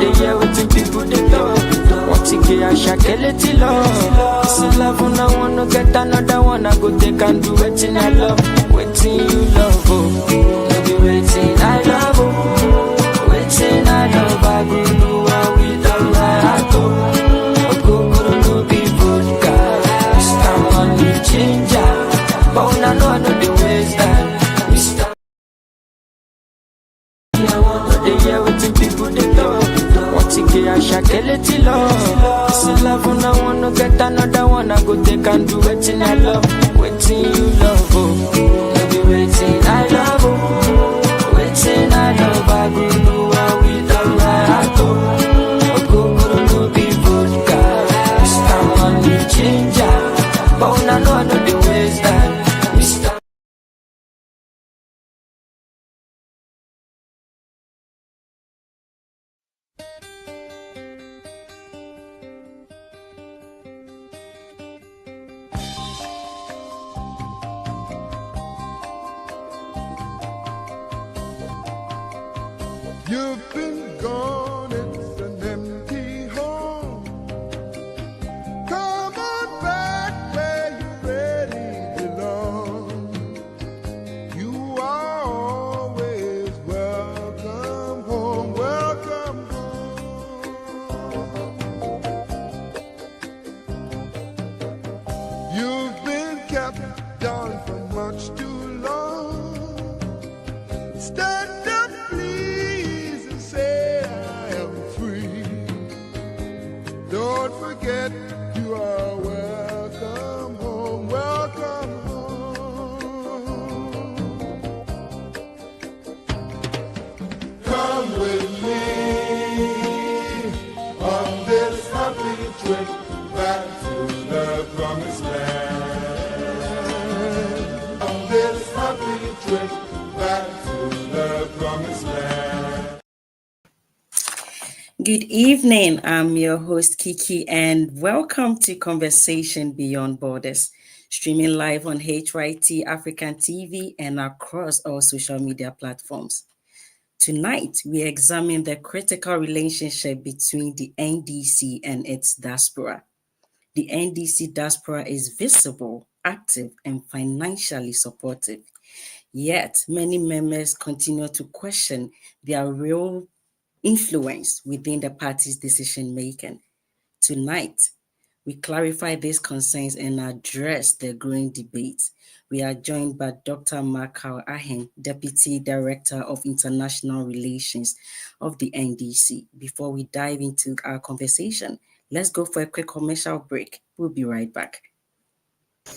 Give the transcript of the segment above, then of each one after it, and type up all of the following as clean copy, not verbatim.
they hear what the people they talk. Want to get a shakeleti love. It's a love when I wanna get another one. I go take and do waiting I love. Waiting you love, oh. No be waiting I love, oh. Waiting I love, I go do what without my heart, oh. Go no be vodka. Mr. Money Changer. But when I know the ways that Mr. I want to hear what the people they talk. Want to get a shakeleti love. It's a love when I wanna get another one. I go take and do waiting I love. Waiting you love, oh. No be waiting I love, oh. Waiting I love, I go do what without my heart, oh. Go no be vodka. Mr. Money Changer. But when I know the ways that Mr. You've been gone, it's an empty home. Come on back where you really belong. You are always welcome home, welcome home. You've been kept down for much too long. Stand up, please, and say I am free. Don't forget you are welcome home, welcome home. Come with me on this happy trip back to the promised land. On this happy trip back to the promised land. Good evening. I'm your host, Kiki, and welcome to Conversation Beyond Borders, streaming live on HYT African TV and across all social media platforms. Tonight, we examine the critical relationship between the NDC and its diaspora. The NDC diaspora is visible, active, and financially supportive. Yet, many members continue to question their real influence within the party's decision-making. Tonight, we clarify these concerns and address the growing debate. We are joined by Dr. Hon Carl Arhin, Deputy Director of International Relations of the NDC. Before we dive into our conversation, let's go for a quick commercial break. We'll be right back.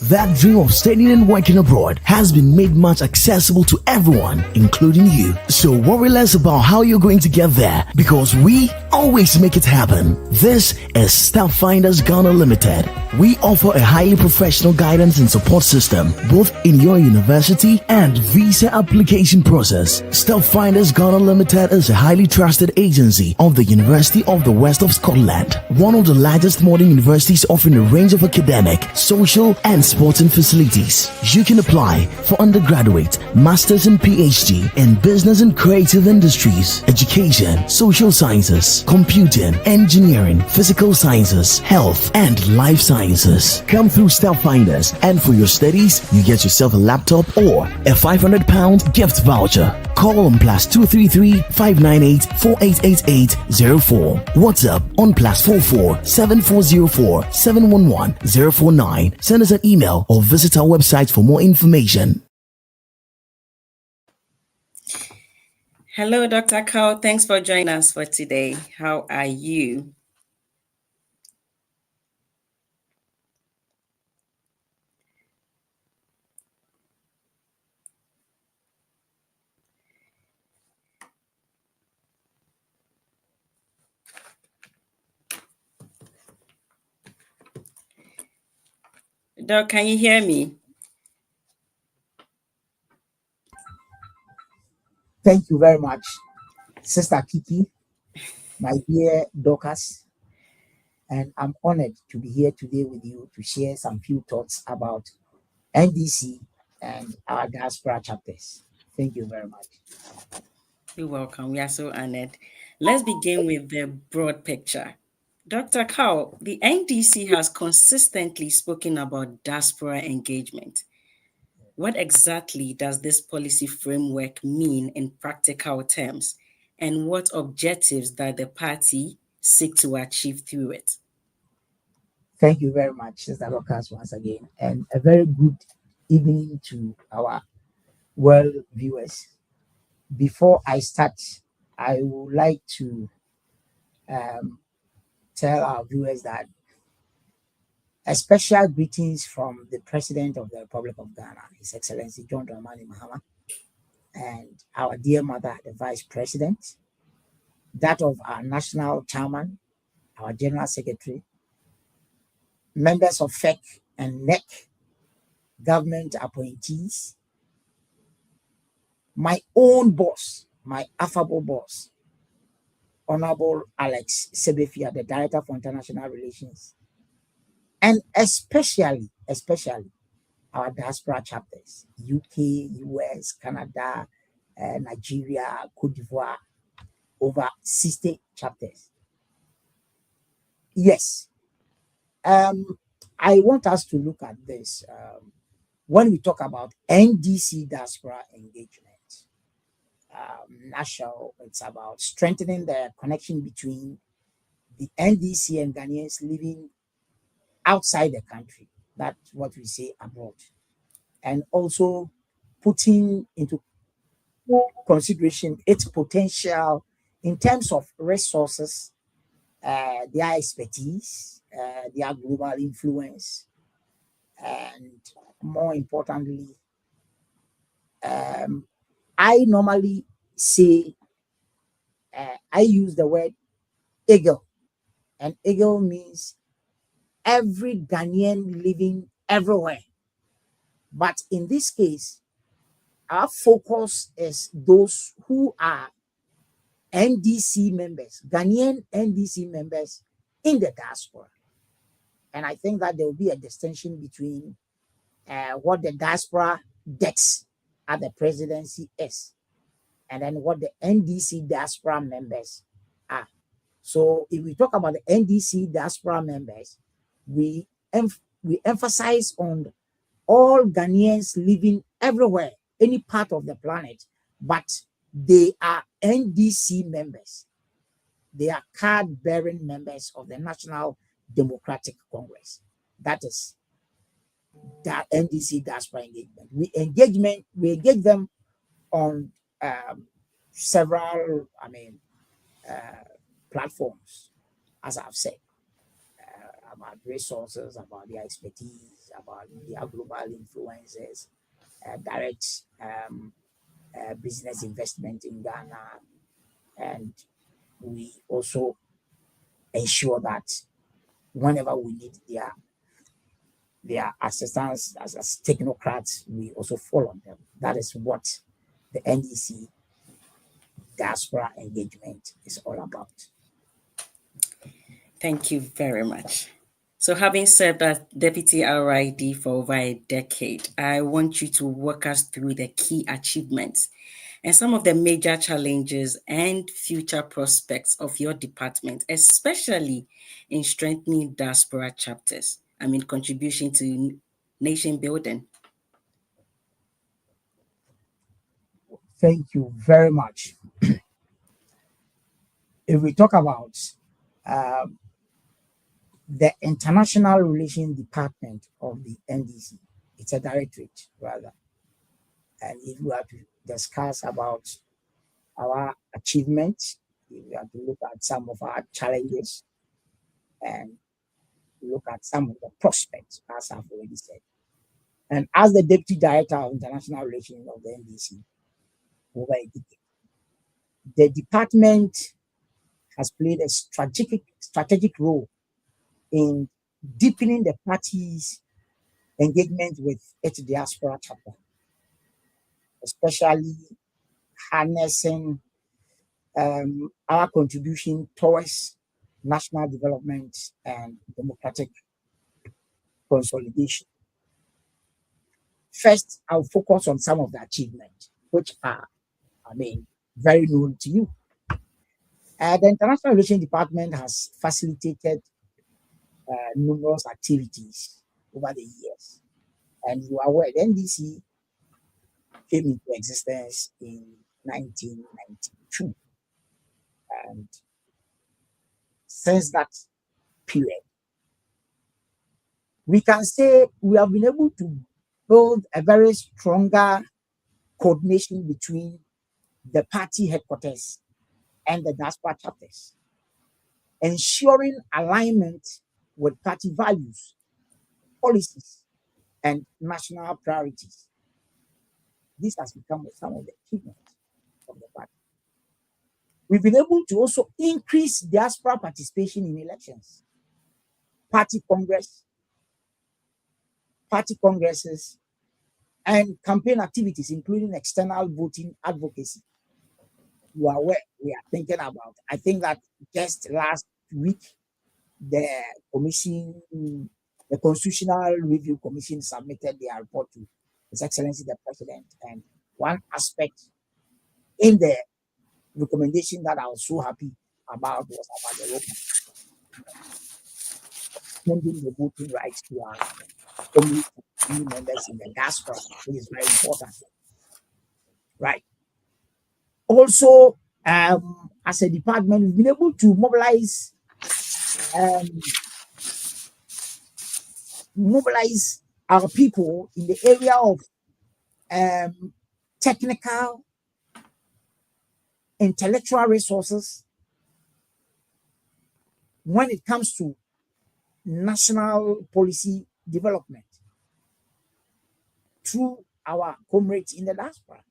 That dream of studying and working abroad has been made much accessible to everyone, including you. So worry less about how you're going to get there, because we always make it happen. This is Starfinders Ghana Limited. We offer a highly professional guidance and support system, both in your university and visa application process. Starfinders Ghana Limited is a highly trusted agency of the University of the West of Scotland, one of the largest modern universities offering a range of academic, social, and sporting facilities. You can apply for undergraduate, master's and PhD in business and creative industries, education, social sciences, computing, engineering, physical sciences, health, and life sciences. Come through Starfinders, and for your studies, you get yourself a laptop or a £500 gift voucher. Call on +233 598 4888 04. WhatsApp on +44 7404 711 049. Send us an email or visit our website for more information. Hello, Dr. Carl. Thanks for joining us for today. How are you? Doc, can you hear me? Thank you very much, Sister Kiki, my dear Dorcas, and I'm honored to be here today with you to share some few thoughts about NDC and our diaspora chapters. Thank you very much. You're welcome. We are so honored. Let's begin with the broad picture. Dr. Carl, the NDC has consistently spoken about diaspora engagement. What exactly does this policy framework mean in practical terms, and what objectives does the party seek to achieve through it? Thank you very much, Sister Lucas, once again, and a very good evening to our world viewers. Before I start, I would like to tell our viewers that a special greetings from the President of the Republic of Ghana, His Excellency John Dramani Mahama, and our dear mother, the Vice President, that of our National Chairman, our General Secretary, members of FEC and NEC, government appointees, my own boss, my affable boss, Honorable Alex Sebefia, the Director for International Relations, and especially our diaspora chapters, UK, US, Canada, Nigeria, Cote d'Ivoire, over 60 chapters. Yes, I want us to look at this when we talk about NDC diaspora engagement. National, it's about strengthening the connection between the NDC and Ghanaians living outside the country. That's what we say abroad. And also putting into consideration its potential in terms of resources, their expertise, their global influence, and more importantly, I normally say, I use the word eagle, and eagle means every Ghanaian living everywhere. But in this case, our focus is those who are NDC members, Ghanaian NDC members in the diaspora. And I think that there will be a distinction between what the diaspora desk at the presidency is, and then what the NDC diaspora members are. So if we talk about the NDC diaspora members, we emphasize on all Ghanaians living everywhere, any part of the planet, but they are NDC members. They are card-bearing members of the National Democratic Congress. That is the NDC diaspora engagement. We engage them on several, platforms, as I've said, about resources, about their expertise, about their global influences, direct business investment in Ghana, and we also ensure that whenever we need their assistance as technocrats, we also follow them. That is what the NDC diaspora engagement is all about. Thank you very much. So having served as Deputy IRD for over a decade, I want you to walk us through the key achievements and some of the major challenges and future prospects of your department, especially in strengthening diaspora chapters. Contribution to nation building. Thank you very much. If we talk about the International Relations Department of the NDC, it's a directorate rather. And if we are to discuss about our achievements, if we are to look at some of our challenges and look at some of the prospects, as I've already said. And as the Deputy Director of International Relations of the NDC, over a decade, the department has played a strategic role in deepening the party's engagement with its diaspora chapter, especially harnessing our contribution towards national development and democratic consolidation. First, I'll focus on some of the achievements, which are, very known to you. The International Relations Department has facilitated numerous activities over the years. And you are aware, the NDC came into existence in 1992. And since that period, we can say we have been able to build a very stronger coordination between the party headquarters and the diaspora chapters, ensuring alignment with party values, policies, and national priorities. This has become some of the achievements of the party. We've been able to also increase diaspora participation in elections, party congresses, and campaign activities, including external voting advocacy. You are aware we are thinking about. I think that just last week, the Constitutional Review Commission submitted their report to His Excellency the President. And one aspect in the recommendation that I was so happy about was about the extending the voting rights to our community members in the diaspora, which is very important. Right. Also, as a department, we've been able to mobilize our people in the area of technical, intellectual resources when it comes to national policy development through our comrades in the diaspora.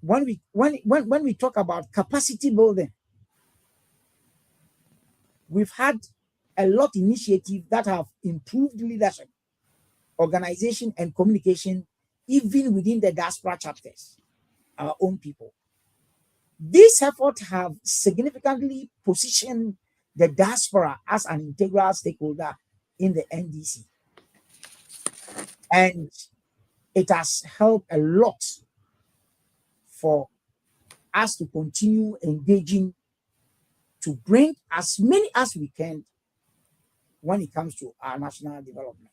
When we talk about capacity building, we've had a lot of initiatives that have improved leadership, organization, and communication, even within the diaspora chapters, our own people. These efforts have significantly positioned the diaspora as an integral stakeholder in the NDC. And it has helped a lot for us to continue engaging to bring as many as we can when it comes to our national development.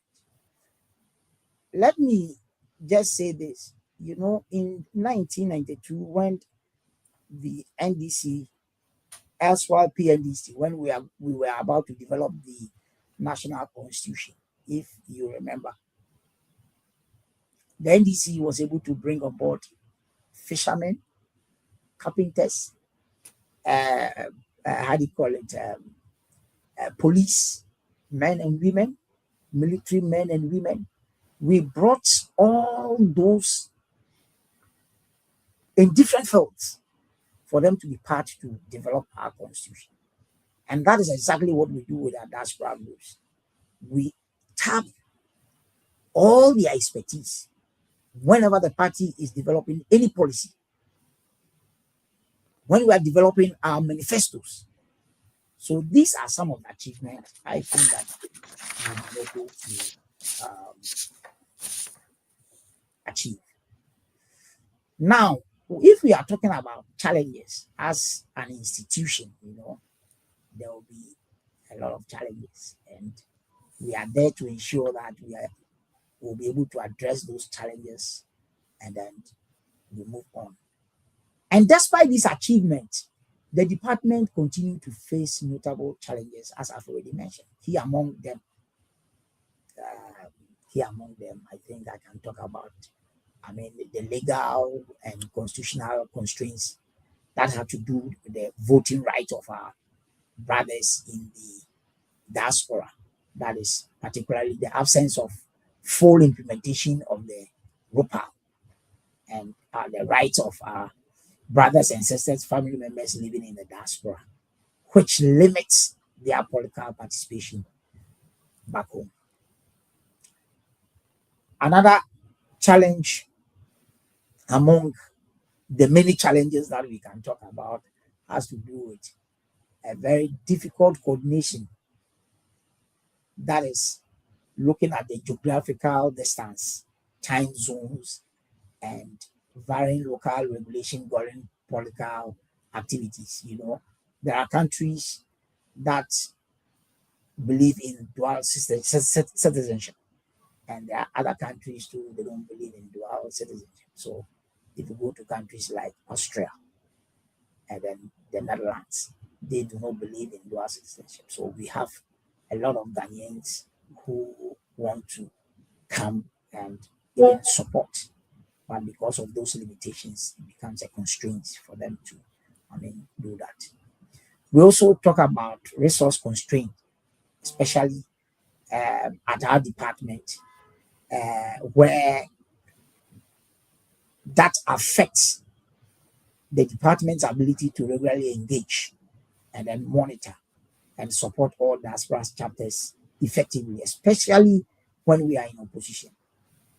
Let me just say this, in 1992, when the NDC, elsewhere PNDC, when we were about to develop the national constitution, if you remember, the NDC was able to bring on board fishermen, carpenters, police men and women, military men and women. We brought all those in different fields for them to be part to develop our constitution. And that is exactly what we do with our diaspora groups. We tap all their expertise whenever the party is developing any policy. When we are developing our manifestos. So these are some of the achievements I think that we'll be able to achieve. Now, if we are talking about challenges as an institution, there will be a lot of challenges, and we are there to ensure that we'll be able to address those challenges, and then we move on. And despite these achievements, the department continues to face notable challenges, as I've already mentioned. Here among them, I think I can talk about, the legal and constitutional constraints that have to do with the voting right of our brothers in the diaspora. That is particularly the absence of full implementation of the ROPA and the rights of our brothers and sisters, family members living in the diaspora, which limits their political participation back home. Another challenge among the many challenges that we can talk about has to do with a very difficult coordination, that is looking at the geographical distance, time zones, and varying local regulation governing political activities. There are countries that believe in dual citizenship, and there are other countries too, they don't believe in dual citizenship. So if you go to countries like Austria and then the Netherlands, they do not believe in dual citizenship. So we have a lot of Ghanaians who want to come and even support, but because of those limitations, it becomes a constraint for them to, do that. We also talk about resource constraint, especially at our department, where that affects the department's ability to regularly engage and then monitor and support all diaspora chapters effectively, especially when we are in opposition.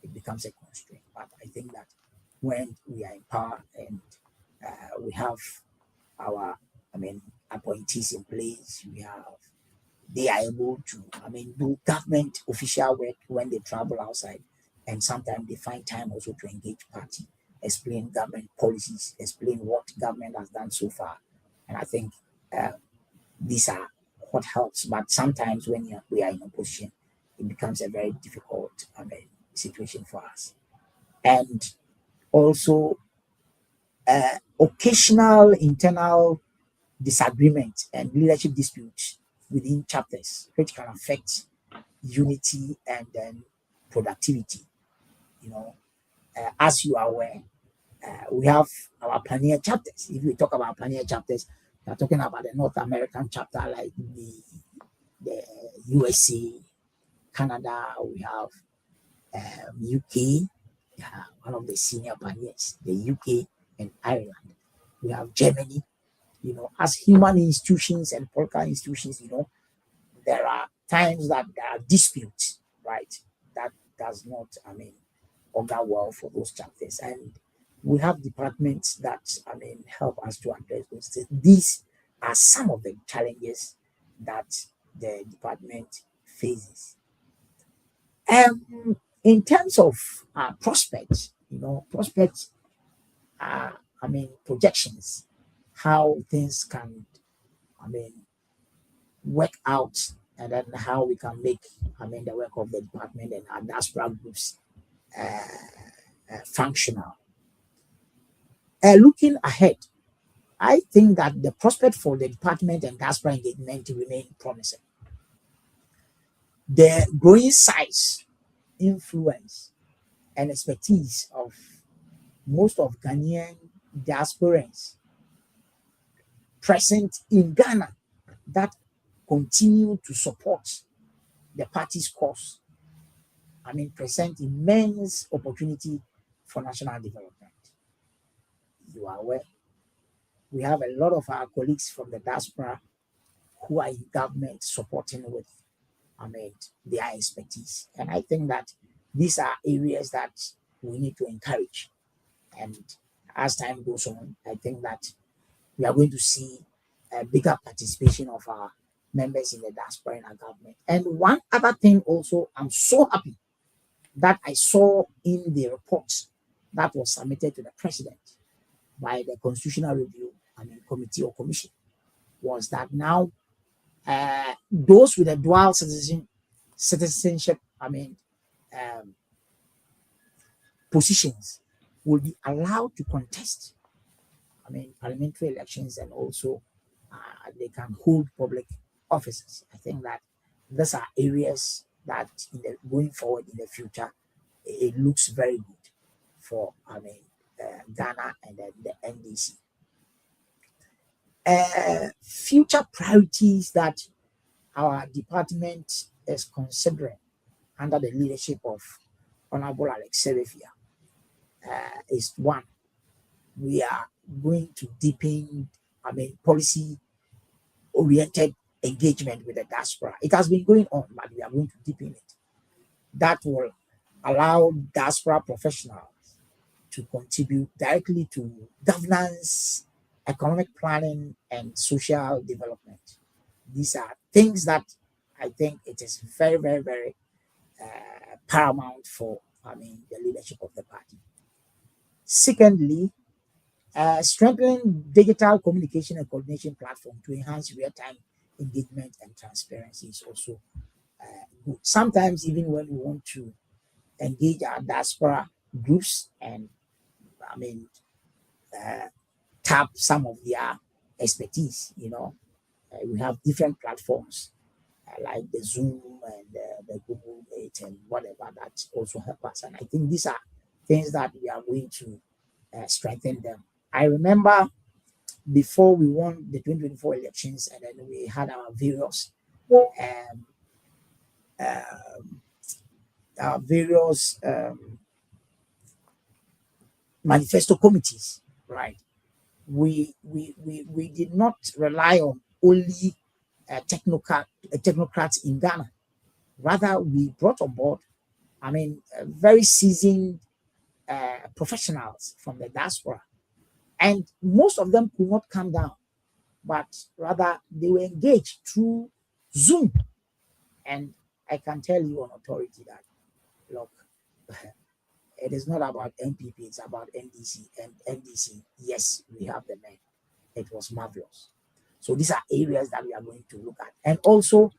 It becomes a constraint. But I think that when we are in power and we have our, appointees in place, they are able to, do government official work when they travel outside, and sometimes they find time also to engage party, explain government policies, explain what government has done so far, and I think these are what helps. But sometimes when we are in opposition, it becomes a very difficult situation for us, and also occasional internal disagreement and leadership disputes within chapters, which can affect unity and then productivity. As you are aware, we have our pioneer chapters. If we talk about pioneer chapters, we are talking about the North American chapter, like the USA, Canada. We have UK, one of the senior pioneers, the UK and Ireland. We have Germany. As human institutions and political institutions, there are times that there are disputes, right? That does not, augur well for those chapters. And we have departments that, help us to address those things. These are some of the challenges that the department faces. In terms of prospects, prospects are, projections, how things can, work out, and then how we can make, the work of the department and our diaspora groups functional. Looking ahead, I think that the prospect for the department and diaspora engagement remain promising. The growing size, influence, and expertise of most of Ghanaian diasporans present in Ghana that continue to support the party's cause, present immense opportunity for national development. You are aware, we have a lot of our colleagues from the diaspora who are in government supporting with, their expertise. And I think that these are areas that we need to encourage. And as time goes on, I think that we are going to see a bigger participation of our members in the diaspora in our government. And one other thing also, I'm so happy that I saw in the report that was submitted to the president by the Constitutional Review Committee or Commission, was that now those with a dual citizenship positions will be allowed to contest parliamentary elections, and also they can hold public offices. I think that these are areas that going forward in the future, it looks very good for Ghana and then the NDC. Future priorities that our department is considering under the leadership of Honorable Alex Serefia is one. We are going to deepen, policy-oriented engagement with the diaspora. It has been going on, but we are going to deepen it. That will allow diaspora professionals to contribute directly to governance, economic planning, and social development. These are things that I think it is very, very, very paramount for the leadership of the party. Secondly, Strengthening digital communication and coordination platform to enhance real-time engagement and transparency is also good. Sometimes even when we want to engage our diaspora groups and tap some of their expertise, we have different platforms like the Zoom and the Google Meet and whatever that also help us. And I think these are things that we are going to strengthen them. I remember before we won the 2024 elections, and then we had our various manifesto committees, right? We did not rely on only technocrats in Ghana. Rather, we brought on board, very seasoned professionals from the diaspora, and most of them could not come down, but rather they were engaged through Zoom. And I can tell you on authority that, look, it is not about MPP, it's about NDC. And NDC, yes, we have the men. It was marvelous. So these are areas that we are going to look at. And also,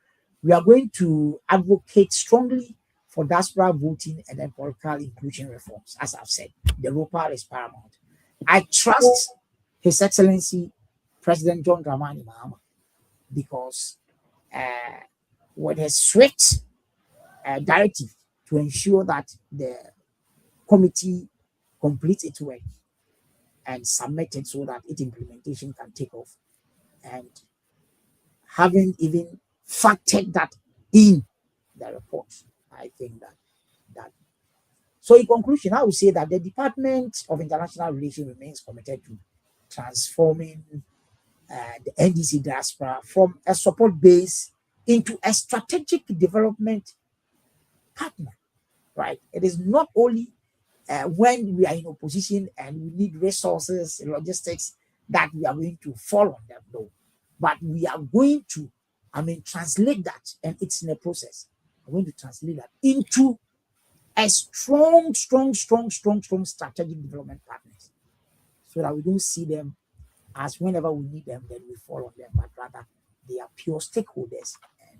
we are going to advocate strongly for diaspora voting and then political inclusion reforms. As I've said, the role part is paramount. I trust His Excellency President John Dramani Mahama because with his swift directive to ensure that the committee completes its work and submit it so that its implementation can take off, and having even factored that in the report, I think that. So in conclusion, I would say that the Department of International Relations remains committed to transforming the NDC diaspora from a support base into a strategic development partner, right? It is not only when we are in opposition and we need resources, logistics, that we are going to fall on them, no. But we are going to, translate that, and it's in a process. We're going to translate that into a strong strategic development partners, so that we don't see them as whenever we need them, then we fall on them, but rather they are pure stakeholders and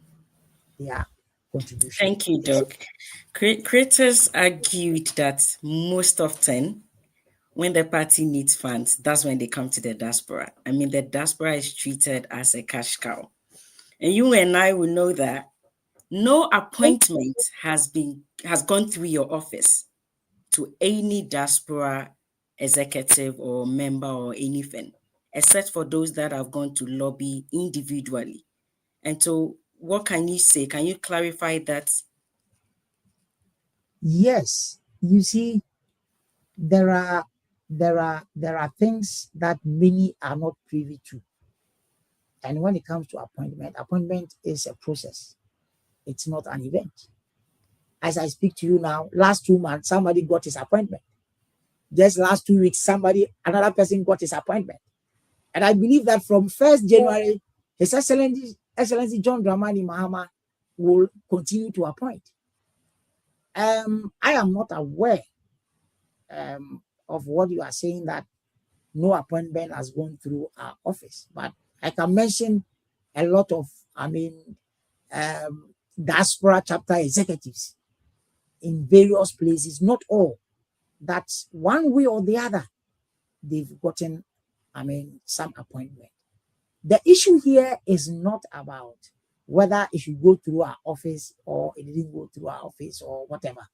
they are contribution. Thank you, Doc. Critics argued that most often when the party needs funds, that's when they come to the diaspora. The diaspora is treated as a cash cow. And you and I will know that no appointment has gone through your office to any diaspora executive or member or anything, except for those that have gone to lobby individually. And so what can you say? Can you clarify that? Yes. You see, there are things that many are not privy to. And when it comes to appointment is a process. It's not an event. As I speak to you now, last 2 months, somebody got his appointment. Just last 2 weeks, another person got his appointment. And I believe that from 1st January, His Excellency John Dramani Mahama will continue to appoint. I am not aware of what you are saying, that no appointment has gone through our office. But I can mention a lot of, diaspora chapter executives in various places, not all, that one way or the other, they've gotten, some appointment. The issue here is not about whether it should go through our office or it didn't go through our office or whatever.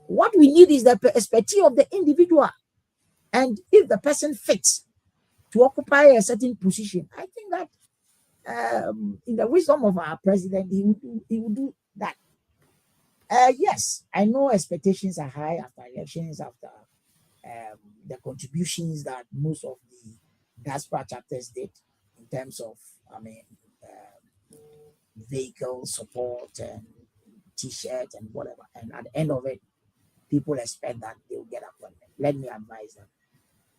What we need is the expertise of the individual. And if the person fits to occupy a certain position, I think that in the wisdom of our president, he would do that. Yes, I know expectations are high after elections, after the contributions that most of the diaspora chapters did in terms of, vehicle support and T-shirt and whatever. And at the end of it, people expect that they will get appointment. Let me advise them.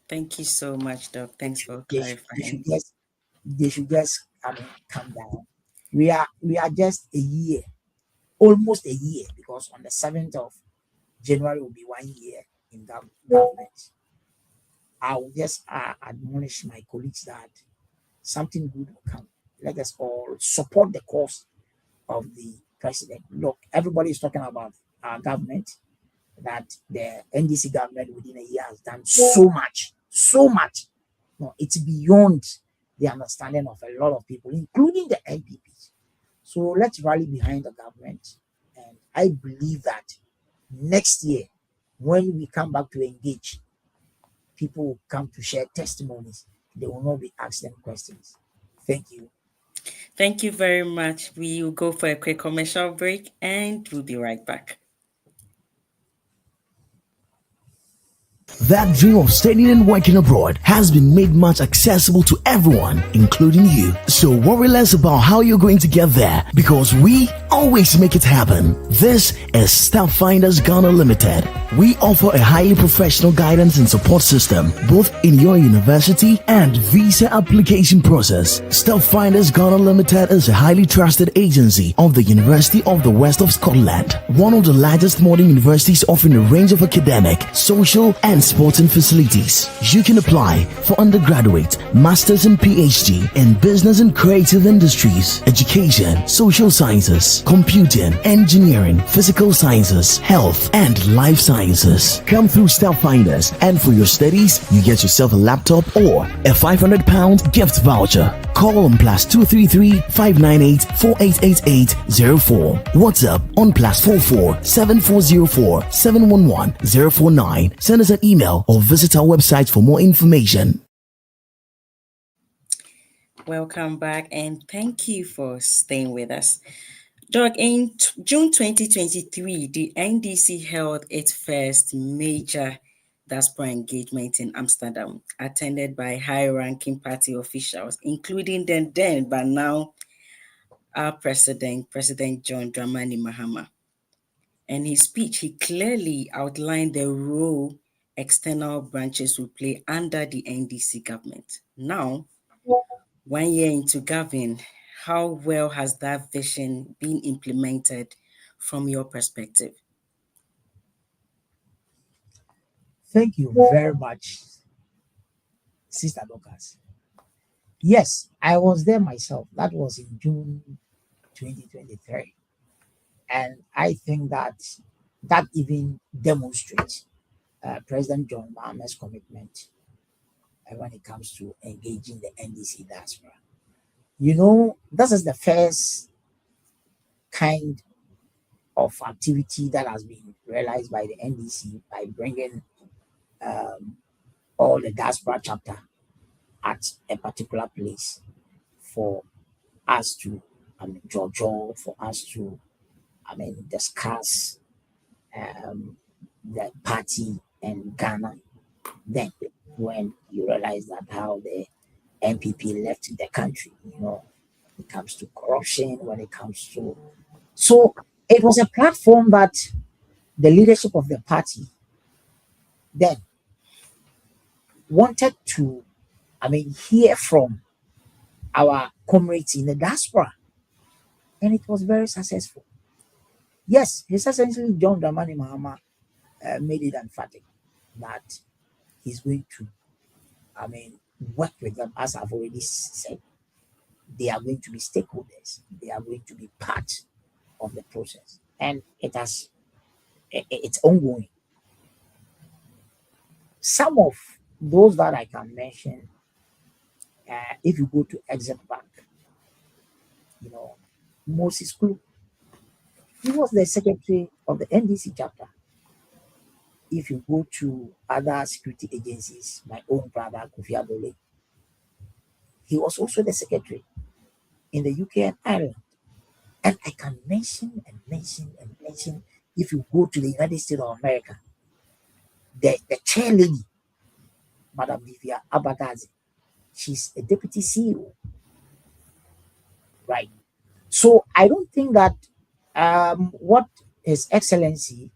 Thank you so much, Doc. Thanks for clarifying. They should just calm down. We are just a year, almost a year, because on the 7th of January will be 1 year in government. I'll just admonish my colleagues that something good will come. Let us all support the cause of the president. Look, everybody is talking about our government, that the NDC government within a year has done so much, so much. No, it's beyond the understanding of a lot of people, including the NPPs. So let's rally behind the government. And I believe that next year, when we come back to engage, people will come to share testimonies. They will not be asking questions. Thank you. Thank you very much. We will go for a quick commercial break and we'll be right back. That dream of studying and working abroad has been made much accessible to everyone, including you. So worry less about how you're going to get there, because we always make it happen. This is Staff Finders Ghana Limited. We offer a highly professional guidance and support system, both in your university and visa application process. Staff Finders Ghana Limited is a highly trusted agency of the University of the West of Scotland, one of the largest modern universities offering a range of academic, social, and sporting facilities. You can apply for undergraduate, master's and PhD in business and creative industries, education, social sciences, computing, engineering, physical sciences, health, and life sciences. Come through Staff Finders, and for your studies, you get yourself a laptop or a £500 gift voucher. Call on +233 598 4888 04. WhatsApp on +44 7404 711 049. Send us an email or visit our website for more information. Welcome back and thank you for staying with us. Doug, in June 2023, the NDC held its first major diaspora engagement in Amsterdam, attended by high-ranking party officials, including the then but now our President John Dramani Mahama. In his speech, he clearly outlined the role external branches will play under the NDC government. Now, 1 year into government, how well has that vision been implemented from your perspective? Thank you very much, Sister Lucas. Yes, I was there myself. That was in June 2023. And I think that even demonstrates President John Mahama's commitment when it comes to engaging the NDC diaspora. You know, this is the first kind of activity that has been realized by the NDC by bringing all the diaspora chapter at a particular place for us to, for us to, discuss the party in Ghana. Then, when you realize that how the MPP left the country, when it comes to corruption, when it comes to. So, it was a platform that the leadership of the party then wanted to, hear from our comrades in the diaspora. And it was very successful. Yes, His Excellency John Dramani Mahama made it emphatic that he's going to, work with them, as I've already said. They are going to be stakeholders. They are going to be part of the process. And it's ongoing. Some of those that I can mention, if you go to Exim Bank, Moses Kulu, he was the secretary of the NDC chapter. If you go to other security agencies, my own brother, Kofi Adole, he was also the secretary in the UK and Ireland. And I can mention and mention and mention, if you go to the United States of America, the chair lady, Madam Vivian Abagazi, she's a deputy CEO. Right. So I don't think that what His Excellency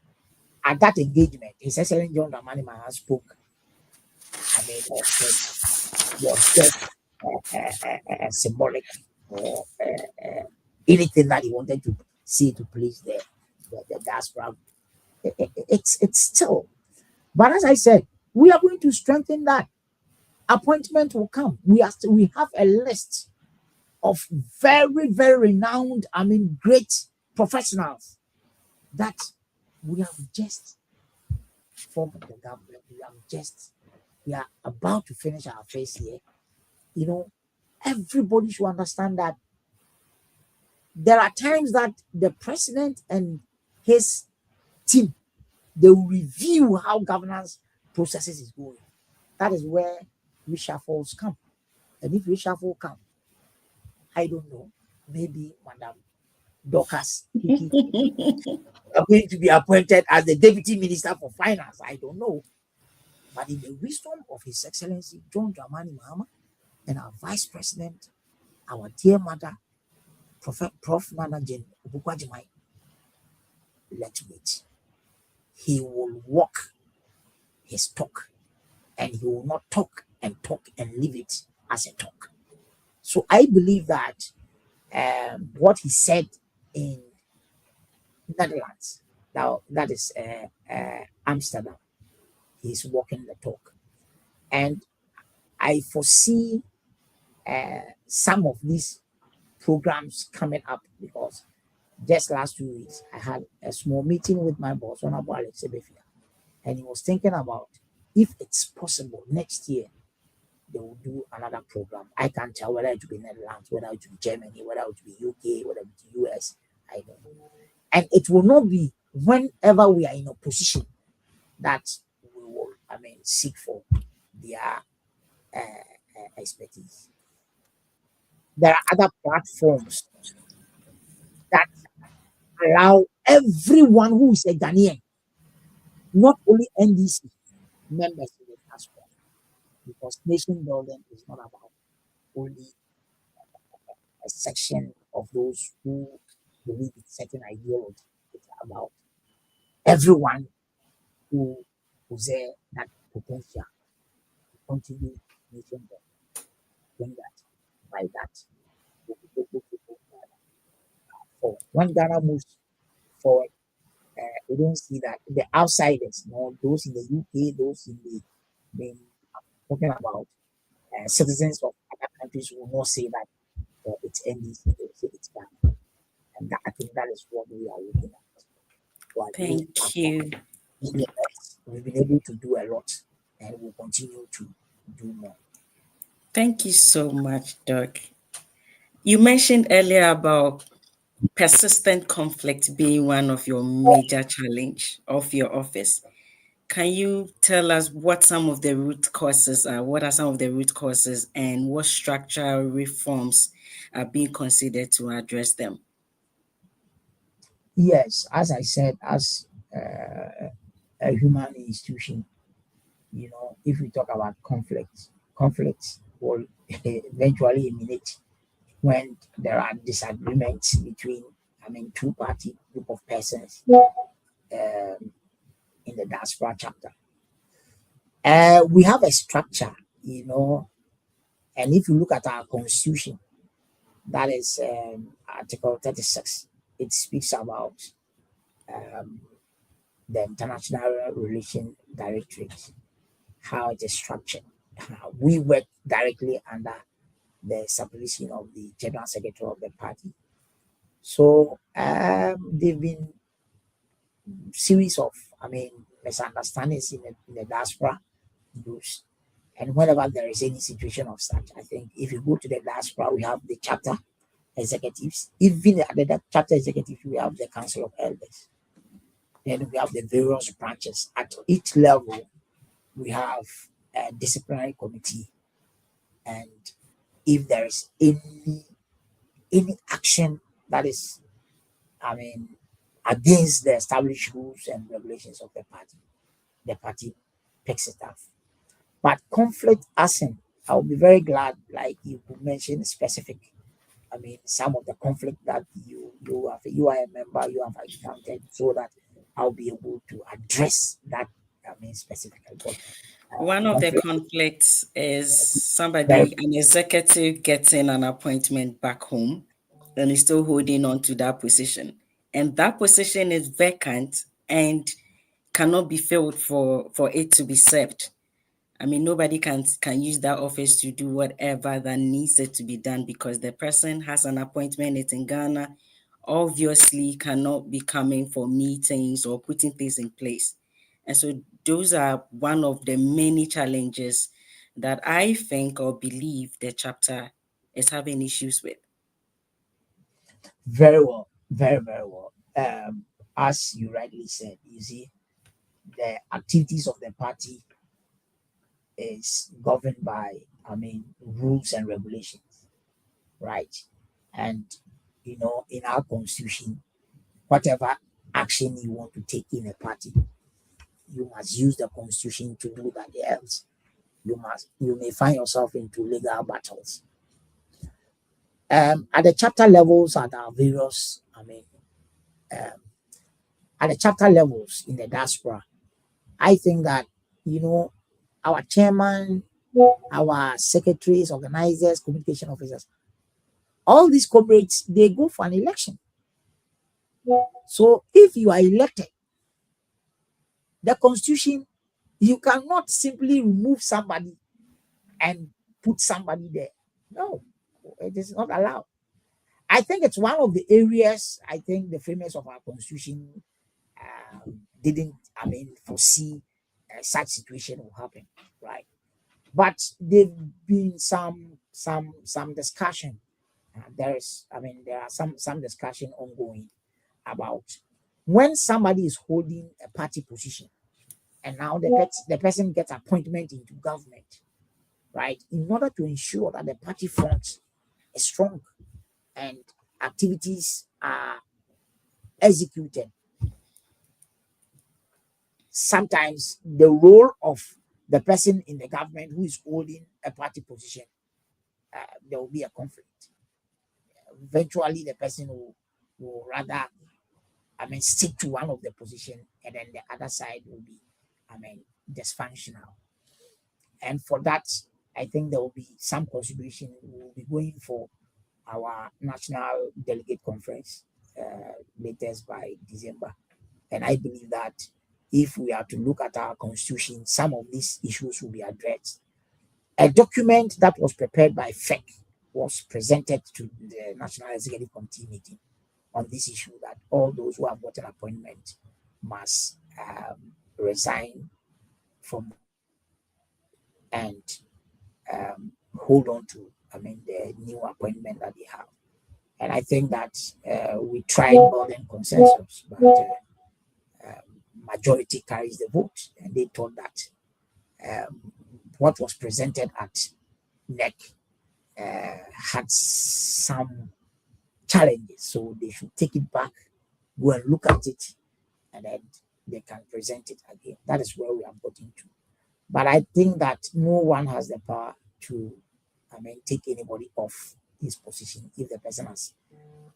at that engagement, His Excellency John Dramani Mahama spoke, was just symbolic or anything that he wanted to see to please the diaspora. It's still. But as I said, we are going to strengthen that. appointment will come. We have a list of very, very renowned, great professionals that we have just formed the government. We are about to finish our first year. Everybody should understand that there are times that the president and his team, they will review how governance processes is going. That is where reshuffles come. And if reshuffle come, I don't know, maybe Madam Dorcas are going to be appointed as the Deputy Minister for Finance. I don't know. But in the wisdom of His Excellency John Dramani Mahama and our Vice President, our dear mother, Prof. Nana Jane Obukwajimai, let's wait. He will walk his talk, and he will not talk and leave it as a talk. So I believe that what he said in Netherlands, now that is Amsterdam, he's walking the talk, and I foresee some of these programs coming up, because just last 2 weeks I had a small meeting with my boss, Honorable Alex Ebefia, and he was thinking about if it's possible next year they will do another program. I can't tell whether it will be Netherlands, whether it will be Germany, whether it will be UK, whether it will be US. I don't know. And it will not be whenever we are in a position that we will, seek for their expertise. There are other platforms that allow everyone who is a Ghanaian, not only NDC members in the diaspora, because nation building is not about only a section of those who believe in certain ideology. It's about everyone who possess that potential to continue nation building. When when Ghana moves forward, we don't see that the outsiders, those in the UK, those in the talking about citizens of other countries will not say that it's NDC, they will say it's Ghana. And I think that is what we are looking at. So Thank you. We've been able to do a lot, and we'll continue to do more. Thank you so much, Doc. You mentioned earlier about persistent conflict being one of your major challenge of your office. Can you tell us what some of the root causes are? What are some of the root causes, and what structural reforms are being considered to address them? Yes, as I said, as a human institution, if we talk about conflict will eventually emanate when there are disagreements between, two-party group of persons in the diaspora chapter. We have a structure, and if you look at our constitution, that is Article 36, it speaks about the International Relations Directorate, how it is structured. We work directly under the supervision of the General Secretary of the party. So there've been series of, misunderstandings in the diaspora groups. And whenever there is any situation of such, I think if you go to the diaspora, we have the chapter executives. Even at the chapter executive, we have the Council of Elders. Then we have the various branches. At each level, we have a disciplinary committee. And if there is any action that is, against the established rules and regulations of the party picks it up. But conflict asking, I'll be very glad, like you could mention specific. Some of the conflict that you are a member, you have encountered, so that I'll be able to address that. Specifically. One of the conflicts is an executive getting an appointment back home and is still holding on to that position. And that position is vacant and cannot be filled for it to be served. I mean, nobody can use that office to do whatever that needs it to be done because the person has an appointment. It's in Ghana, obviously cannot be coming for meetings or putting things in place. And so those are one of the many challenges that I think or believe the chapter is having issues with. Very well, very, very well. As you rightly said, you see, the activities of the party is governed by, rules and regulations, right? And in our constitution, whatever action you want to take in a party, you must use the constitution to do that. Else, you may find yourself into legal battles. At the chapter levels, at our various, at the chapter levels in the diaspora, I think that our chairman, our secretaries, organizers, communication officers, all these comrades, they go for an election. So if you are elected, the constitution, you cannot simply remove somebody and put somebody there. No, it is not allowed. I think it's one of the areas I think the framers of our constitution didn't, foresee such situation will happen, right? But there've been some discussion. There are some discussion ongoing about when somebody is holding a party position, and now the person gets appointment into government, right? In order to ensure that the party front is strong and activities are executed, sometimes the role of the person in the government who is holding a party position, there will be a conflict. Eventually, the person will rather, stick to one of the position, and then the other side will be, dysfunctional. And for that, I think there will be some consideration. We will be going for our national delegate conference latest by December. And I believe that if we are to look at our constitution, some of these issues will be addressed. A document that was prepared by FEC was presented to the National Executive Committee meeting on this issue, that all those who have got an appointment must resign from and hold on to the new appointment that they have. And I think that we tried more than consensus, but majority carries the vote, and they thought that what was presented at NEC had some challenges, so they should take it back, go and look at it, and then they can present it again. That is where we are getting to. But I think that no one has the power to, take anybody off his position if the person has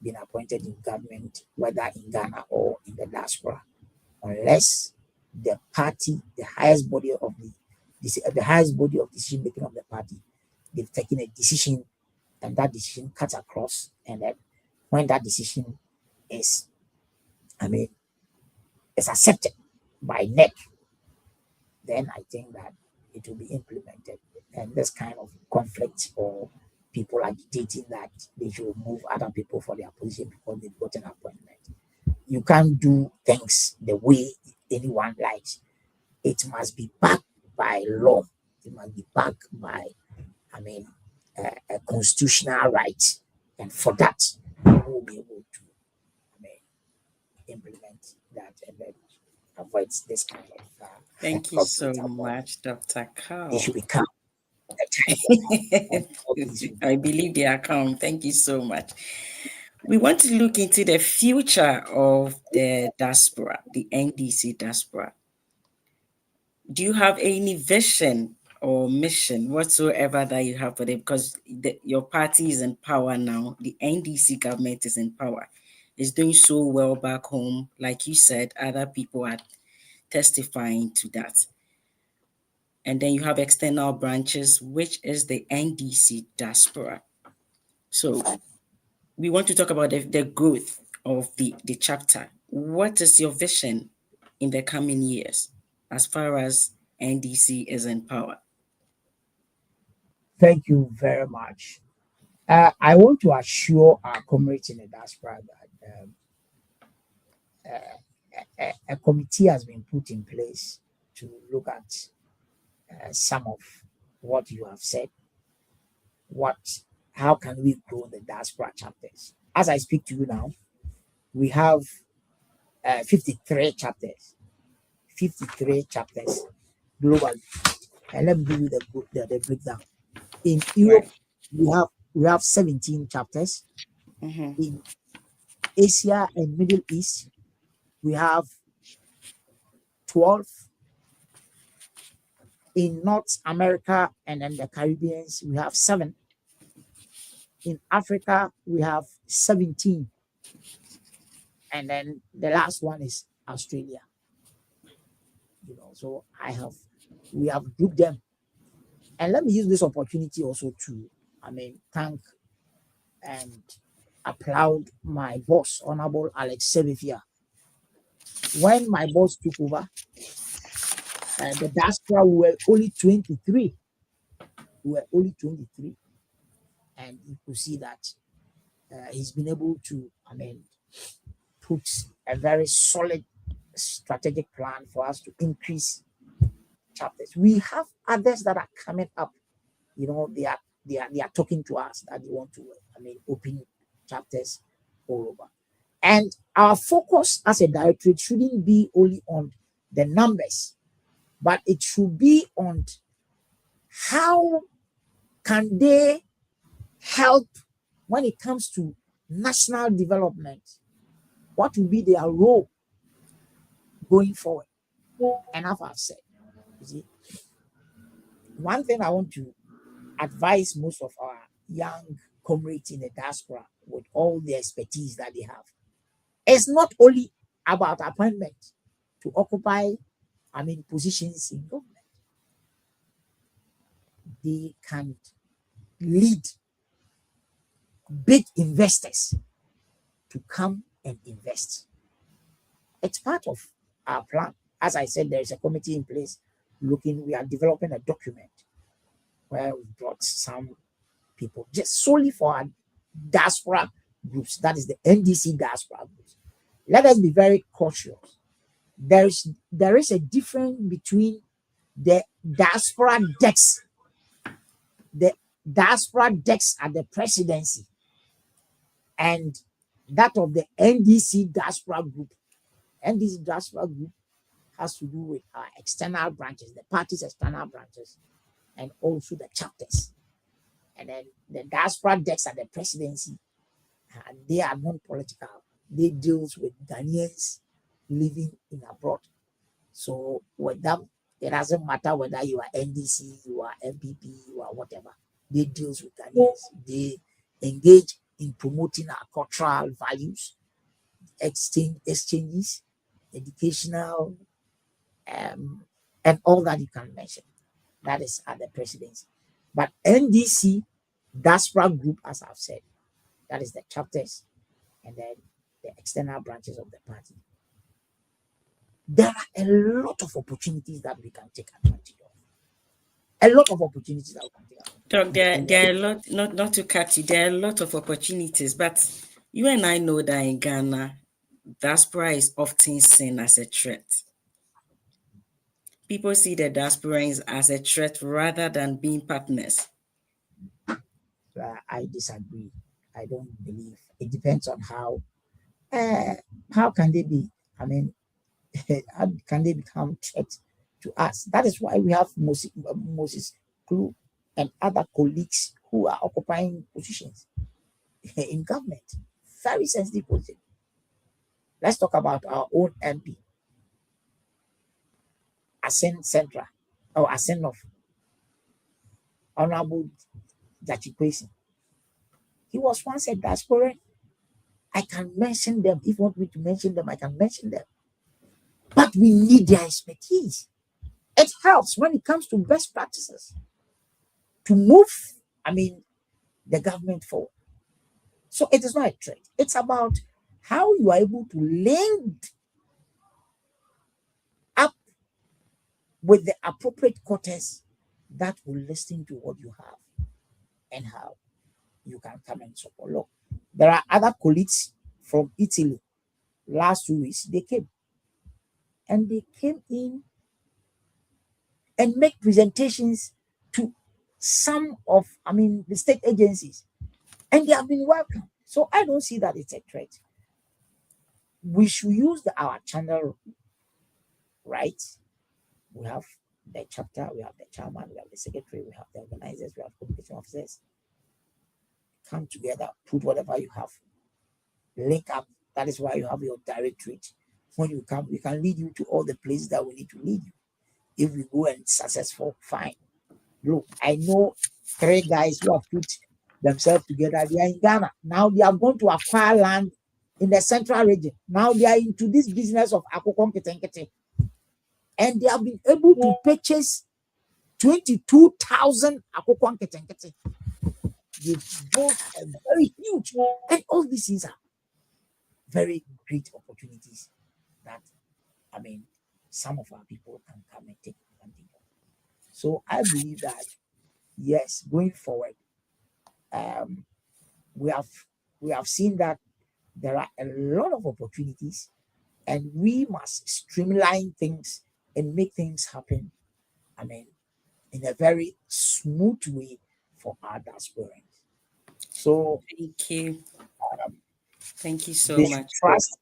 been appointed in government, whether in Ghana or in the diaspora, unless the party, the highest body of decision making of the party, they've taken a decision, and that decision cuts across, and then when that decision is, is accepted by NEC, then I think that it will be implemented. And this kind of conflict, or people agitating that they should move other people for their position because they've got an appointment. You can't do things the way anyone likes. It must be backed by law. It must be backed by, a constitutional right. And for that, we will be able to, implement that and then avoid this kind of. Thank you so much, Dr. Carl. They should become. I believe they are calm. Thank you so much. We want to look into the future of the diaspora, the NDC diaspora. Do you have any vision or mission whatsoever that you have for them? Because your party is in power now. The NDC government is in power. It's doing so well back home. Like you said, other people are testifying to that. And then you have external branches, which is the NDC diaspora. So we want to talk about the growth of the chapter. What is your vision in the coming years as far as NDC is in power? Thank you very much. I want to assure our comrades in the diaspora that a committee has been put in place to look at some of what you have said. How can we grow the diaspora chapters? As I speak to you now, we have 53 chapters. 53 chapters globally. And let me give you the breakdown. In Europe, we have 17 chapters. In Asia and Middle East, we have 12. In North America and then the Caribbeans, we have 7. In Africa, we have 17. And then the last one is Australia. So we have grouped them. And let me use this opportunity also to, thank and applaud my boss, Honorable Alex Sebefia. When my boss took over, the diaspora were only 23. We were only 23. And you could see that he's been able to, put a very solid strategic plan for us to increase chapters. We have others that are coming up. They are talking to us that they want to, open chapters all over. And our focus as a directorate shouldn't be only on the numbers, but it should be on how can they help when it comes to national development. What will be their role going forward? And as I've said, you see, one thing I want to advise most of our young comrades in the diaspora with all the expertise that they have, it's not only about appointment to occupy, positions in government. They can lead big investors to come and invest. It's part of our plan. As I said, there is a committee in place we are developing a document where we brought some people just solely for our diaspora groups. That is the NDC diaspora groups. Let us be very cautious. There is a difference between the diaspora decks at the presidency and that of the NDC diaspora group. NDC diaspora group has to do with our external branches, the party's external branches, and also the chapters. And then the diaspora decks at the presidency, and they are non-political. They deal with Ghanaians living in abroad. So with them, it doesn't matter whether you are NDC, you are MPP, you are whatever. They deal with Ghanaians. They engage in promoting our cultural values, exchanges, educational, and all that you can mention. That is at the presidency. But NDC diaspora group, as I've said, that is the chapters and then the external branches of the party. There are a lot of opportunities that we can take advantage of. A lot of opportunities that we can take advantage of. There are a lot, not to cut you, there are a lot of opportunities, but you and I know that in Ghana, diaspora is often seen as a threat. People see the diasporans as a threat rather than being partners. I disagree. I don't believe. It depends on how can they be? How can they become threat to us? That is why we have Moses Klu and other colleagues who are occupying positions in government. Very sensitive position. Let's talk about our own MP, Asen Central, or Asen North, Honorable Jachi Kwesi. He was once a diaspora. I can mention them. If you want me to mention them, I can mention them. But we need their expertise. It helps when it comes to best practices to move, the government forward. So it is not a threat. It's about how you are able to link up with the appropriate quarters that will listen to what you have. and how you can come and support. Look, there are other colleagues from Italy. Last 2 weeks, they came. And they came in and make presentations to some of, the state agencies. And they have been welcomed. So I don't see that it's a threat. We should use our channel, right? We have the chapter, we have the chairman, we have the secretary, we have the organizers, we have communication officers. Come together, put whatever you have, link up. That is why you have your directorate. When you come, we can lead you to all the places that we need to lead you. If we go and successful, fine. Look, I know 3 guys who have put themselves together. They are in Ghana. Now they are going to acquire land in the central region. Now they are into this business of akokon ketenkete. And they have been able to purchase 22,000 akokon ketenkete. They both are very huge. And all these things are very great opportunities that, some of our people can come and take advantage of. So I believe that, yes, going forward, we have seen that there are a lot of opportunities, and we must streamline things and make things happen, in a very smooth way for our diasporans. So Thank you. Thank you so they should much. trust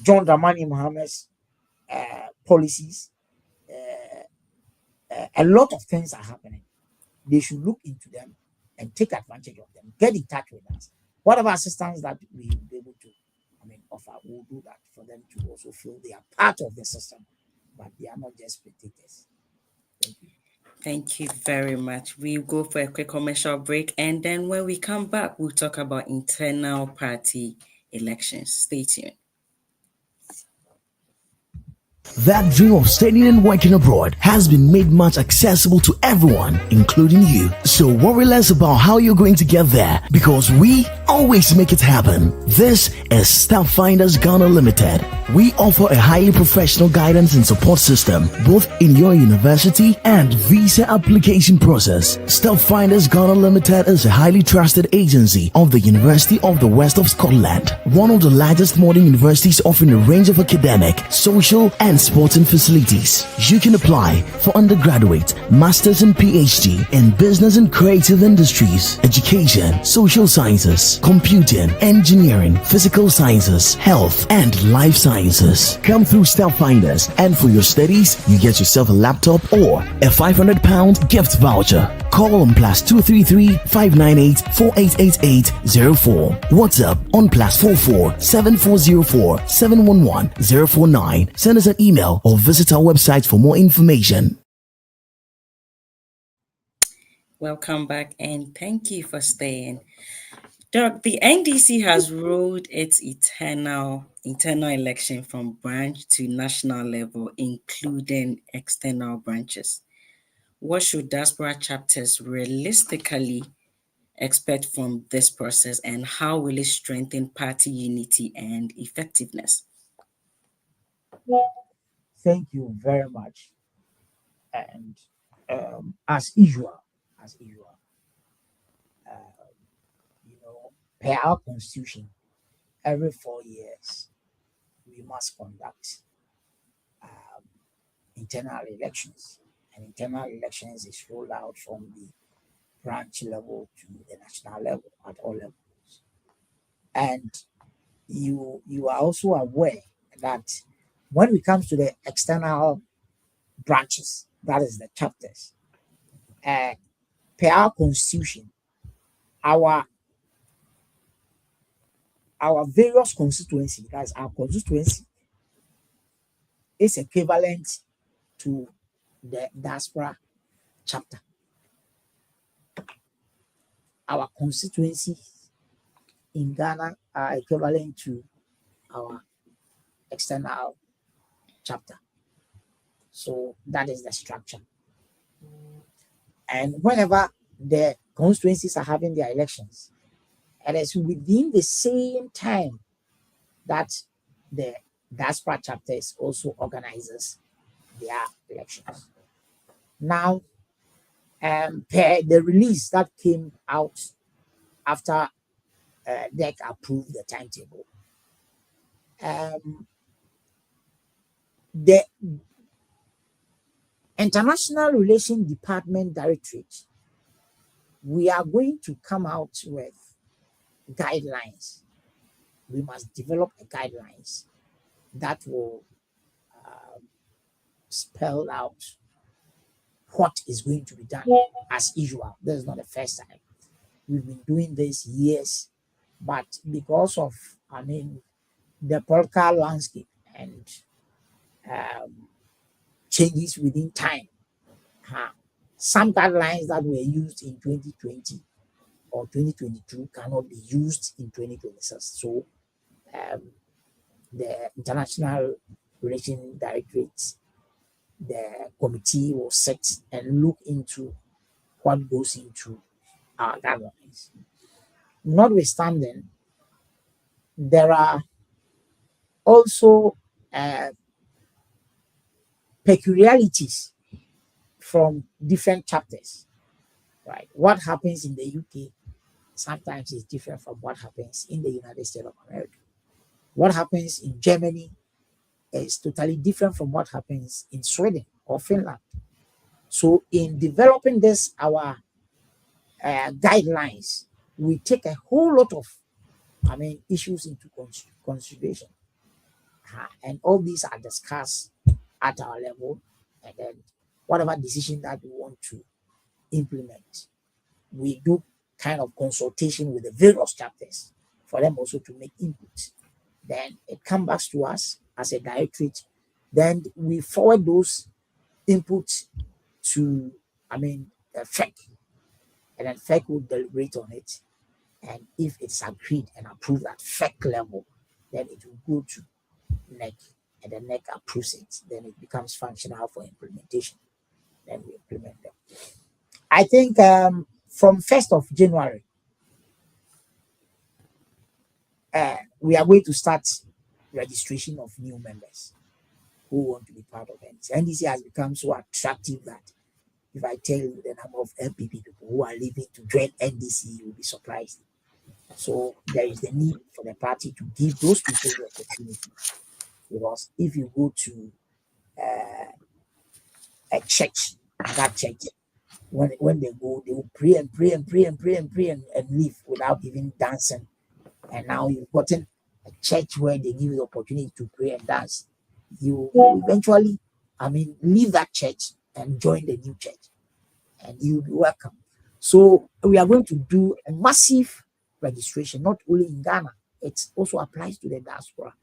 John Dramani Mohammed's policies. A lot of things are happening. They should look into them and take advantage of them. Get in touch with us. Whatever assistance that we will be able to, offer, we'll do that for them to also feel they are part of the system, but they are not just spectators. Thank you. Thank you very much. We'll go for a quick commercial break, and then when we come back, we'll talk about internal party elections. Stay tuned. That dream of studying and working abroad has been made much accessible to everyone, including you. So worry less about how you're going to get there, because we always make it happen. This is Staff Finders Ghana Limited. We offer a highly professional guidance and support system, both in your university and visa application process. Staff Finders Ghana Limited is a highly trusted agency of the University of the West of Scotland, one of the largest modern universities offering a range of academic, social, and sporting facilities. You can apply for undergraduate, master's and PhD in business and creative industries, education, social sciences, computing, engineering, physical sciences, health, and life sciences. Come through Staff Finders, and for your studies, you get yourself a laptop or a £500 gift voucher. Call on +233 598 4888 04. WhatsApp on +44 7404 711 049. Send us an email or visit our website for more information. Welcome back, and thank you for staying. Doc, the NDC has rolled its internal election from branch to national level, including external branches. What should diaspora chapters realistically expect from this process, and how will it strengthen party unity and effectiveness? Thank you very much. And as usual, per our constitution, every 4 years we must conduct internal elections, and internal elections is rolled out from the branch level to the national level at all levels. And you are also aware that when it comes to the external branches, that is the chapters, per our constitution, our various constituency, that's our constituency, is equivalent to the diaspora chapter. Our constituency in Ghana are equivalent to our external chapter. So that is the structure. And whenever the constituencies are having their elections, it is within the same time that the diaspora chapters also organizes their elections. Now, per the release that came out after DEC approved the timetable. The International Relations Department Directorate, we are going to come out with guidelines. We must develop a guidelines that will spell out what is going to be done as usual. This is not the first time. We've been doing this years, but because of, the political landscape and changes within time, some guidelines that were used in 2020 or 2022 cannot be used in 2026. So the International Relations Directorate, the committee will sit and look into what goes into our guidelines. Notwithstanding, there are also peculiarities from different chapters, right? What happens in the UK sometimes is different from what happens in the United States of America. What happens in Germany is totally different from what happens in Sweden or Finland. So in developing this, our guidelines, we take a whole lot of, issues into consideration. And all these are discussed at our level, and then whatever decision that we want to implement, we do kind of consultation with the various chapters for them also to make input. Then it comes back to us as a directorate. Then we forward those inputs to, FEC, and then FEC will deliberate on it. And if it's agreed and approved at FEC level, then it will go to NEC, and the NEC approves it. Then it becomes functional for implementation. Then we implement them. I think from 1st of January, we are going to start registration of new members who want to be part of NDC. NDC has become so attractive that if I tell you the number of MPP people who are leaving to join NDC, you will be surprised. So there is the need for the party to give those people the opportunity. Because if you go to a church, that church, when they go, they will pray and pray and pray and pray and pray and leave without even dancing. And now you've gotten a church where they give you the opportunity to pray and dance. You will eventually, leave that church and join the new church, and you'll be welcome. So we are going to do a massive registration, not only in Ghana, it also applies to the diaspora,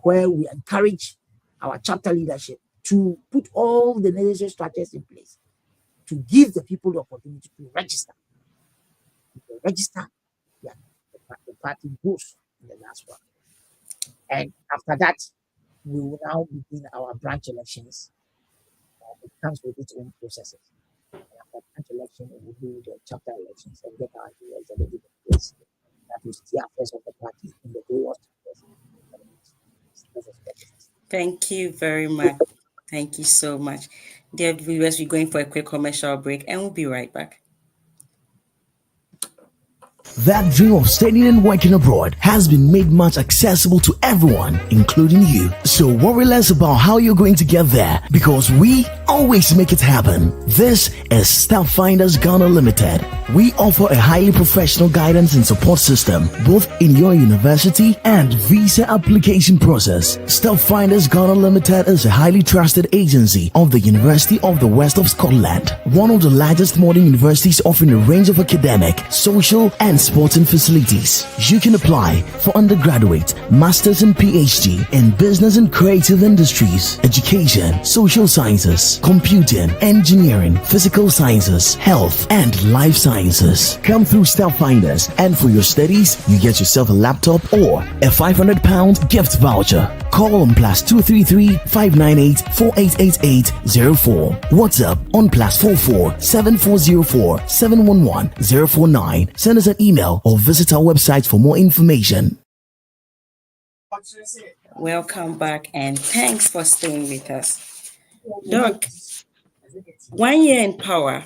where we encourage our chapter leadership to put all the necessary structures in place to give the people the opportunity to register. If they register, the party goes in the diaspora. And after that, we will now begin our branch elections. It comes with its own processes. And after branch election, we will do the chapter elections and get our new executive in place. That will steer affairs of the party in the various chapters. Thank you very much. Thank you so much. Dear viewers, we're going for a quick commercial break and we'll be right back. That dream of studying and working abroad has been made much accessible to everyone, including you. So worry less about how you're going to get there, because we always make it happen. This is Staffinders Ghana Limited. We offer a highly professional guidance and support system, both in your university and visa application process. Staffinders Ghana Limited is a highly trusted agency of the University of the West of Scotland, one of the largest modern universities offering a range of academic, social, and sporting facilities. You can apply for undergraduate, master's and PhD in business and creative industries, education, social sciences, computing, engineering, physical sciences, health, and life sciences. Come through Staffinders, and for your studies, you get yourself a laptop or a £500 gift voucher. Call on +233 598 4888 04. WhatsApp on +44 7404 711 049. Send us an email or visit our website for more information. Welcome back and thanks for staying with us. Doc, 1 year in power,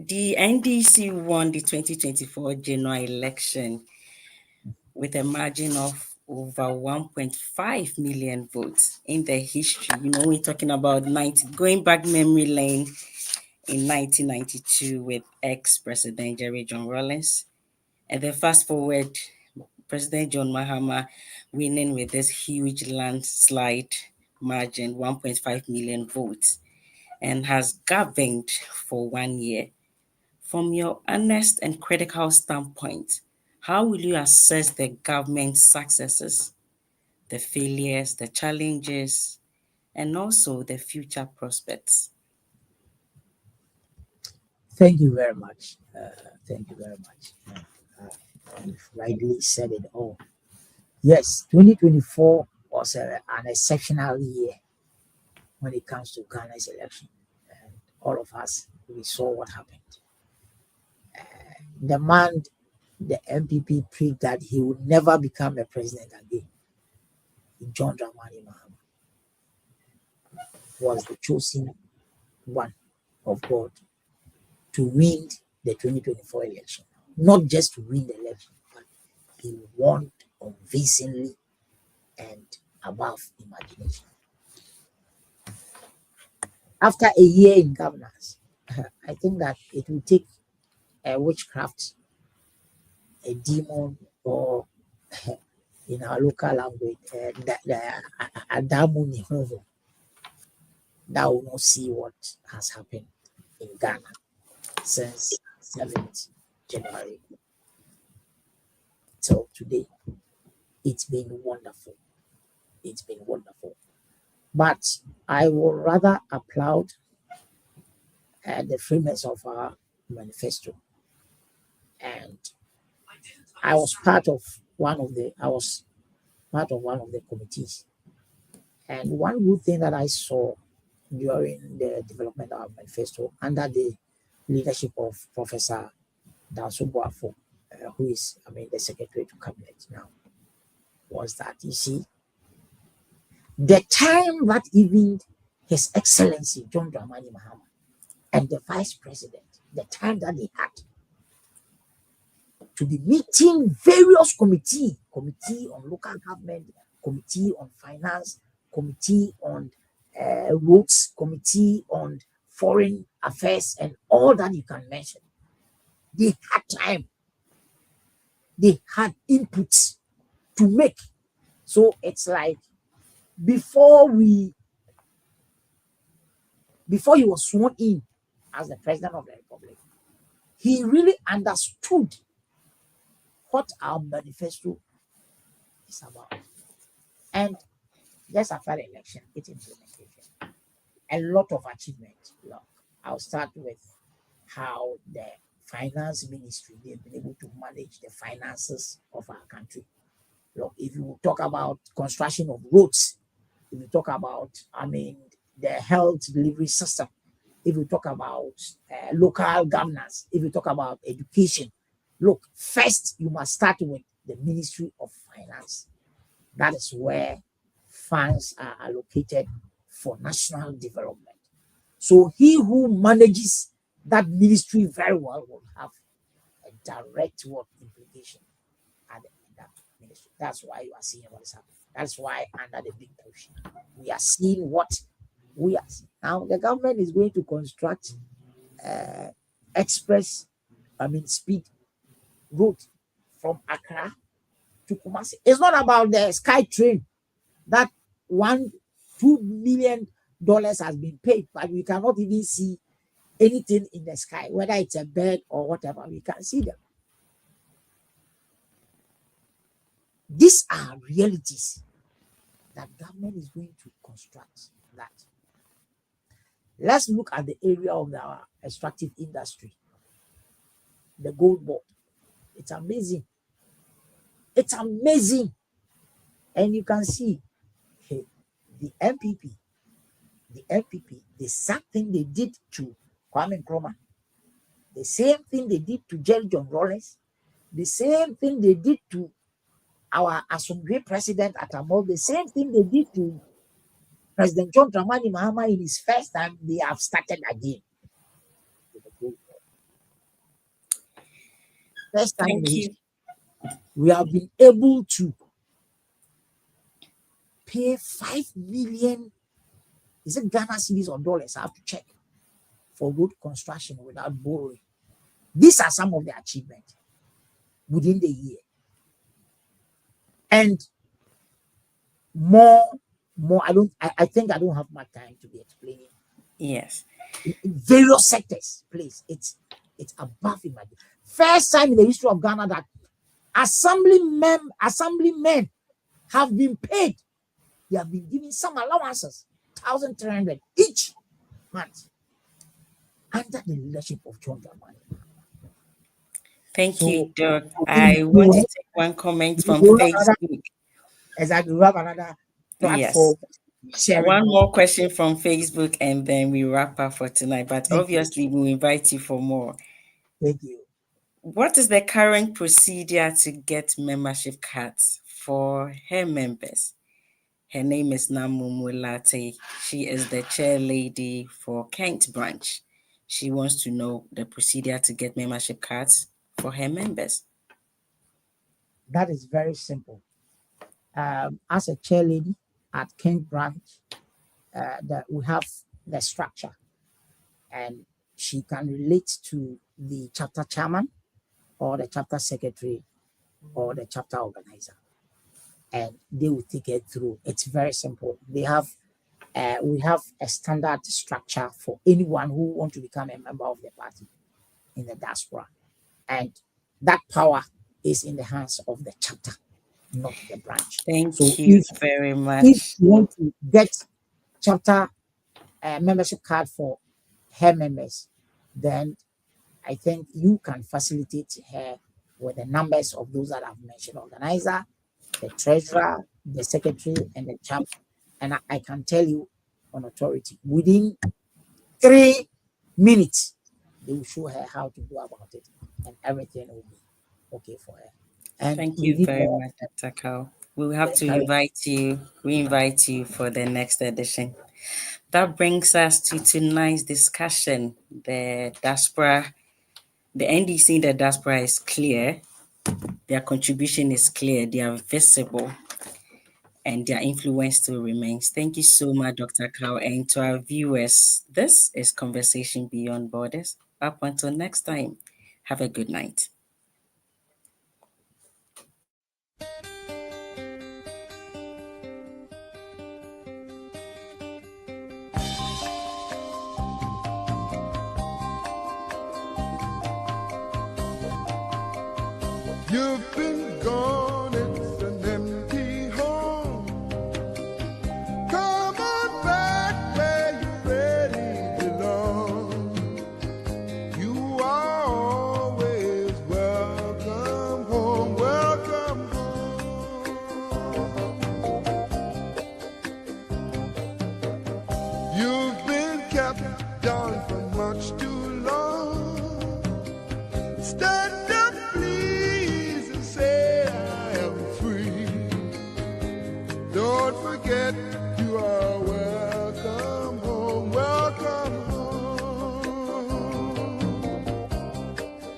The NDC won the 2024 general election with a margin of over 1.5 million votes in the history. We're talking about going back memory lane in 1992 with ex-President Jerry John Rawlings. And then fast forward, President John Mahama winning with this huge landslide margin, 1.5 million votes, and has governed for 1 year. From your honest and critical standpoint, how will you assess the government's successes, the failures, the challenges, and also the future prospects? Thank you very much. Thank you very much. You've rightly said it all. Yes, 2024 was an exceptional year when it comes to Ghana's election. And all of us, we saw what happened. The man, the MPP proved that he would never become a president again. John Dramani Mahama was the chosen one of God to win the 2024 election. Not just to win the election, but he won convincingly and above imagination. After a year in governance, I think that it will take a witchcraft, a demon, or in our local language, a damuni that will not see what has happened in Ghana since 7th January till today. It's been wonderful. It's been wonderful. But I would rather applaud the framers of our manifesto. And I was part of one of the committees. And one good thing that I saw during the development of our manifesto under the leadership of Professor Danso Boafo, who is, the Secretary to Cabinet now, was that, you see, the time that even His Excellency John Dramani Mahama and the Vice President, the time that they had to be meeting various committee on local government, committee on finance, committee on roads, committee on foreign affairs, and all that you can mention. They had time. They had inputs to make. So it's like before he was sworn in as the President of the Republic, he really understood what our manifesto is about. And just after the election, its implementation, a lot of achievements. Look, I'll start with how the finance ministry, they've been able to manage the finances of our country. Look, if you talk about construction of roads, if you talk about, the health delivery system, if you talk about local governance, if you talk about education, look, first you must start with the Ministry of Finance. That is where funds are allocated for national development. So he who manages that ministry very well will have a direct work implication at that ministry. That's why you are seeing what is happening. That's why under the big push, we are seeing what we are seeing. Now the government is going to construct speed road from Accra to Kumasi. It's not about the sky train that $2 million has been paid, but we cannot even see anything in the sky, whether it's a bird or whatever. We can't see them. These are realities that government is going to construct. That let's look at the area of our extractive industry, the gold board. It's amazing. It's amazing. And you can see the MPP, the same thing they did to Kwame Nkrumah, the same thing they did to Jerry John Rawlings, the same thing they did to our Assembly President Atamol, the same thing they did to President John Dramani Mahama in his first time. They have started again with the gold board. First time in Thank the you. history, we have been able to pay 5 million, is it Ghana cedis or dollars? I have to check, for road construction without borrowing. These are some of the achievements within the year. And more, I think I don't have much time to be explaining. Yes. In various sectors, please, it's above imagination. First time in the history of Ghana that assemblymen have been paid. They have been given some allowances, 1,300 each month, under the leadership of John Dramani. Thank you, So Doc. I want to take one comment from Facebook. exactly, we have another Yes. platform sharing. One more question from Facebook, and then we wrap up for tonight. But Thank obviously, we'll invite you for more. Thank you. What is the current procedure to get membership cards for her members? Her name is Namumu Latte. She is the chair lady for Kent branch. She wants to know the procedure to get membership cards for her members. That is very simple. As a chair lady at Kent branch, that we have the structure, and she can relate to the chapter chairman or the chapter secretary or the chapter organizer, and they will take it through. It's very simple. We have a standard structure for anyone who wants to become a member of the party in the diaspora, and that power is in the hands of the chapter, not the branch. Thank So you very much. if you want to get chapter membership card for her members, then I think you can facilitate her with the numbers of those that I've mentioned: organizer, the treasurer, the secretary, and the chairman. And I can tell you on authority, within 3 minutes, they will show her how to go about it, and everything will be okay for her. And Thank we you need very more much, Dr. Carl. We'll have to encouragement. invite you for the next edition. That brings us to tonight's discussion. The diaspora, the NDC in the diaspora is clear. Their contribution is clear. They are visible, and their influence still remains. Thank you so much, Dr. Carl. And to our viewers, this is Conversation Beyond Borders. Up until next time, have a good night. You've been gone, it's an empty home. Come on back where you really belong. You are always welcome home, welcome home. You've been kept down for